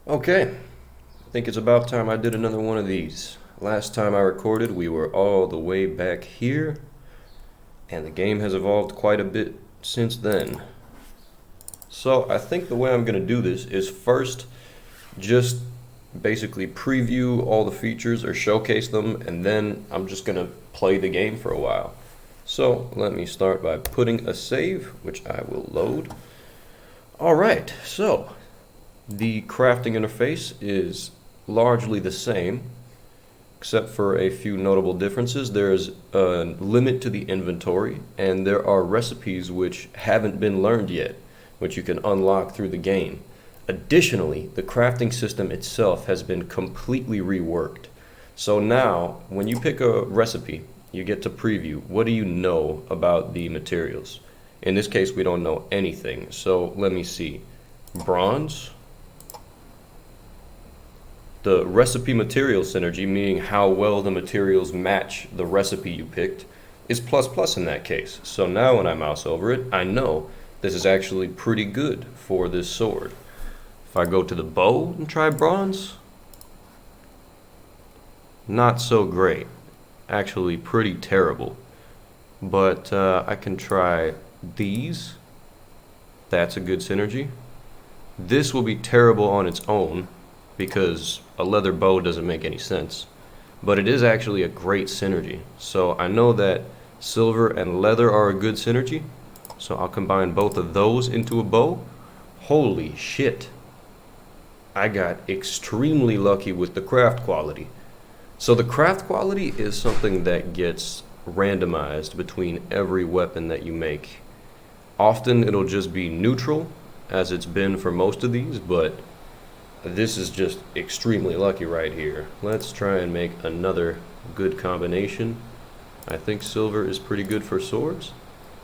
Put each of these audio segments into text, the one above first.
Okay, I think it's about time I did another one of these. Last time I recorded, we were all the way back here, and the game has evolved quite a bit since then. So I think the way I'm going to do this is first just basically preview all the features or showcase them, and then I'm just going to play the game for a while. So let me start by putting a save, which I will load. Alright, so the crafting interface is largely the same, except for a few notable differences. There's a limit to the inventory, and there are recipes which haven't been learned yet, which you can unlock through the game. Additionally, the crafting system itself has been completely reworked. So now, when you pick a recipe, you get to preview. What do you know about the materials? In this case, we don't know anything. So let me see. Bronze. The recipe material synergy, meaning how well the materials match the recipe you picked, is ++ in that case. So now when I mouse over it, I know this is actually pretty good for this sword. If I go to the bow and try bronze, not so great. Actually pretty terrible. But I can try these. That's a good synergy. This will be terrible on its own, because a leather bow doesn't make any sense. But it is actually a great synergy. So I know that silver and leather are a good synergy. So I'll combine both of those into a bow. Holy shit. I got extremely lucky with the craft quality. So the craft quality is something that gets randomized between every weapon that you make. Often it'll just be neutral, as it's been for most of these, but this is just extremely lucky right here. Let's try and make another good combination. I think silver is pretty good for swords.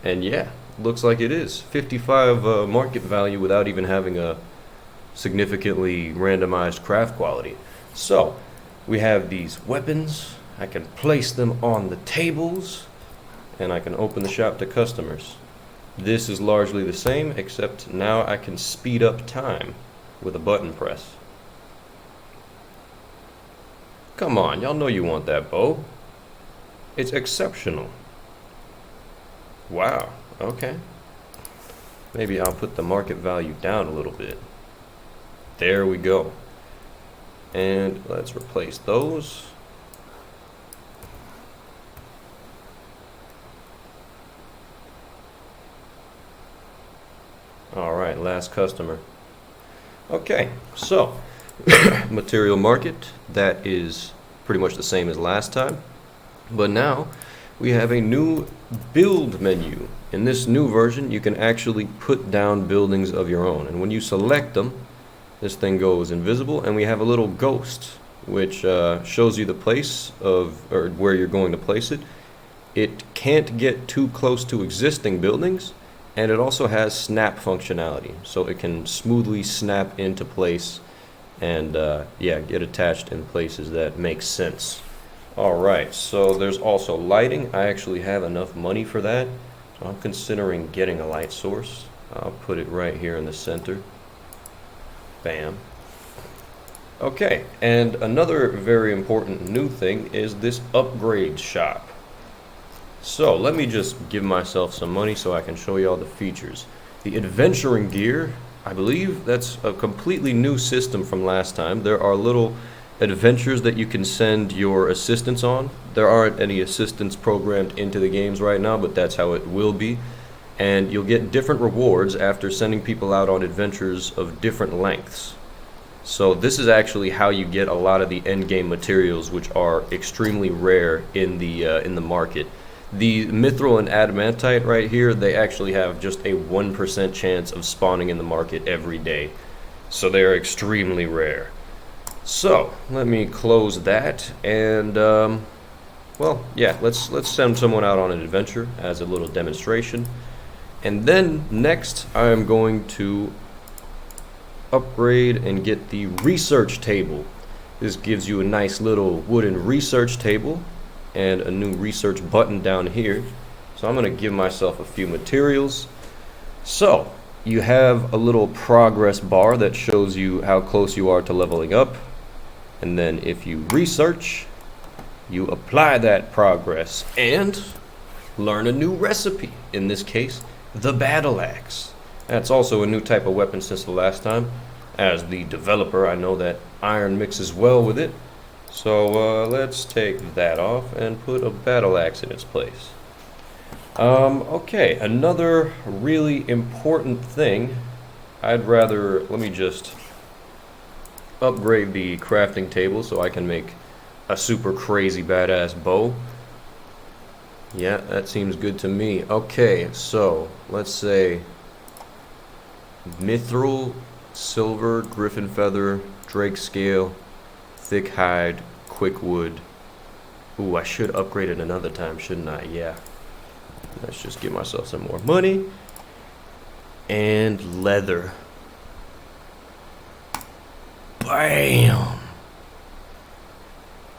And yeah, looks like it is. 55 market value without even having a significantly randomized craft quality. So, we have these weapons. I can place them on the tables, and I can open the shop to customers. This is largely the same, except now I can speed up time with a button press. Come on, y'all know you want that bow. It's exceptional. Wow, okay. Maybe I'll put the market value down a little bit. There we go. And let's replace those. Alright, last customer. Okay, so material market, that is pretty much the same as last time. But now we have a new build menu. In this new version, you can actually put down buildings of your own. And when you select them, this thing goes invisible, and we have a little ghost, which shows you the place of, or where you're going to place it. It can't get too close to existing buildings, and it also has snap functionality, so it can smoothly snap into place and yeah, get attached in places that make sense. Alright, so there's also lighting. I actually have enough money for that, so I'm considering getting a light source. I'll put it right here in the center. Bam. Okay, and another very important new thing is this upgrade shop. So let me just give myself some money so I can show you all the features. The adventuring gear, I believe that's a completely new system from last time. There are little adventures that you can send your assistants on. There aren't any assistants programmed into the games right now, but that's how it will be. And you'll get different rewards after sending people out on adventures of different lengths. So this is actually how you get a lot of the endgame materials, which are extremely rare in the market. The mithril and adamantite right here, they actually have just a 1% chance of spawning in the market every day. So they're extremely rare. So let me close that, and well, yeah, let's send someone out on an adventure as a little demonstration. And then next I'm going to upgrade and get the research table. This gives you a nice little wooden research table and a new research button down here. So I'm going to give myself a few materials. So you have a little progress bar that shows you how close you are to leveling up. And then if you research, you apply that progress and learn a new recipe. In this case, the battle axe. That's also a new type of weapon since the last time. As the developer, I know that iron mixes well with it. So let's take that off and put a battle axe in its place. Okay, another really important thing. Let me just upgrade the crafting table so I can make a super crazy badass bow. Yeah, that seems good to me. Okay, so let's say mithril, silver, griffin feather, drake scale, thick hide, quick wood. Ooh, I should upgrade it another time, shouldn't I? Yeah. Let's just give myself some more money. And leather. Bam!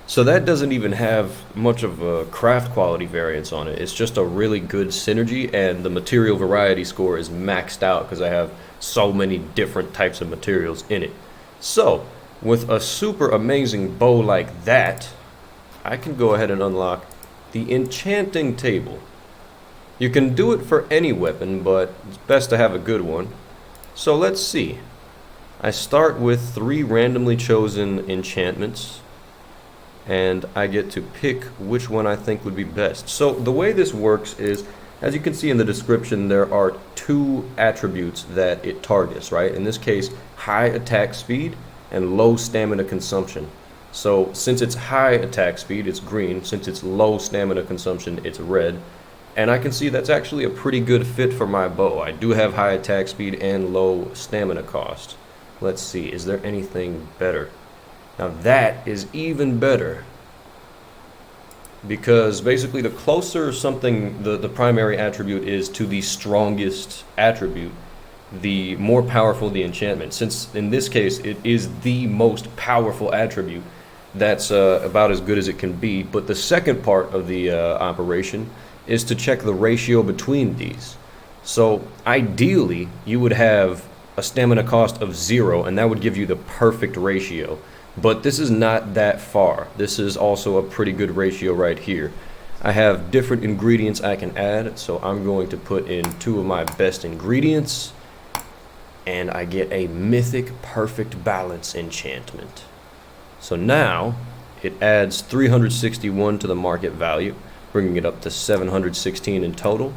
So that doesn't even have much of a craft quality variance on it. It's just a really good synergy, and the material variety score is maxed out because I have so many different types of materials in it. So, with a super amazing bow like that, I can go ahead and unlock the enchanting table. You can do it for any weapon, but it's best to have a good one. So let's see. I start with 3 randomly chosen enchantments, and I get to pick which one I think would be best. So the way this works is, as you can see in the description, there are 2 attributes that it targets, right? In this case, high attack speed and low stamina consumption. So since it's high attack speed, it's green. Since it's low stamina consumption, it's red. And I can see that's actually a pretty good fit for my bow. I do have high attack speed and low stamina cost. Let's see, is there anything better? Now that is even better, because basically the closer something, the primary attribute is to the strongest attribute, the more powerful the enchantment. Since in this case it is the most powerful attribute, that's about as good as it can be. But the second part of the operation is to check the ratio between these. So ideally you would have a stamina cost of 0, and that would give you the perfect ratio. But this is not that far. This is also a pretty good ratio right here. I have different ingredients I can add, so I'm going to put in 2 of my best ingredients, and I get a mythic perfect balance enchantment. So now it adds 361 to the market value, bringing it up to 716 in total.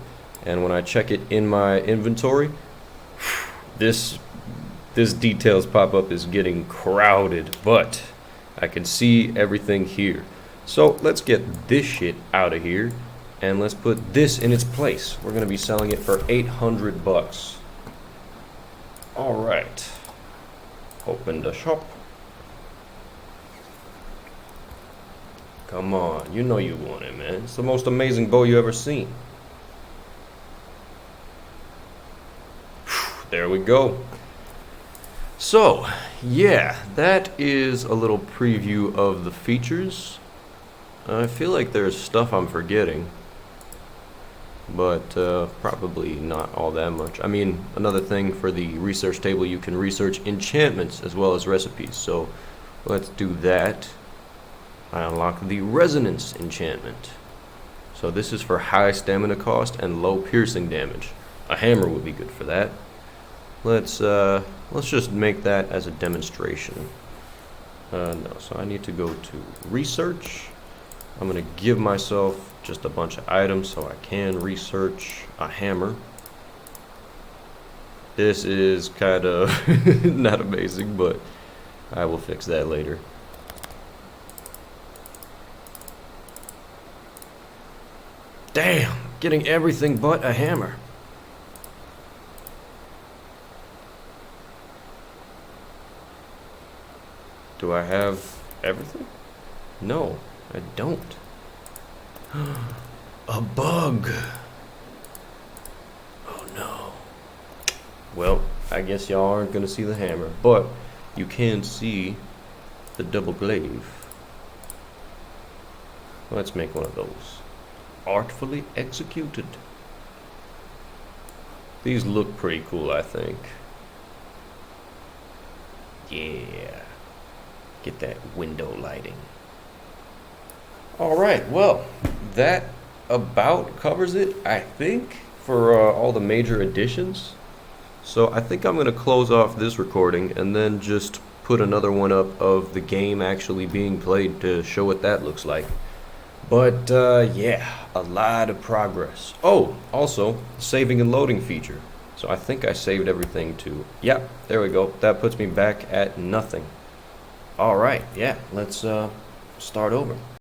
And when I check it in my inventory, this details pop-up is getting crowded, but I can see everything here. So let's get this shit out of here, and let's put this in its place. We're gonna be selling it for 800 bucks. All right, open the shop. Come on, you know you want it, man. It's the most amazing bow you ever seen. There we go. So, yeah, that is a little preview of the features. I feel like there's stuff I'm forgetting, but probably not all that much. I mean, another thing for the research table, you can research enchantments as well as recipes. So let's do that. I unlock the resonance enchantment. So this is for high stamina cost and low piercing damage. A hammer would be good for that. Let's just make that as a demonstration. No, so I need to go to research. I'm gonna give myself just a bunch of items so I can research a hammer. This is kind of not amazing, but I will fix that later. Damn, getting everything but a hammer. Do I have everything? No, I don't. A bug. Oh no. Well, I guess y'all aren't gonna see the hammer, but you can see the double glaive. Let's make one of those. Artfully executed. These look pretty cool, I think. Yeah. Get that window lighting. All right, well, that about covers it, I think, for all the major additions. So I think I'm going to close off this recording and then just put another one up of the game actually being played to show what that looks like. But yeah, a lot of progress. Oh, also, saving and loading feature. So I think I saved everything to, yeah, there we go. That puts me back at nothing. All right, yeah, let's start over.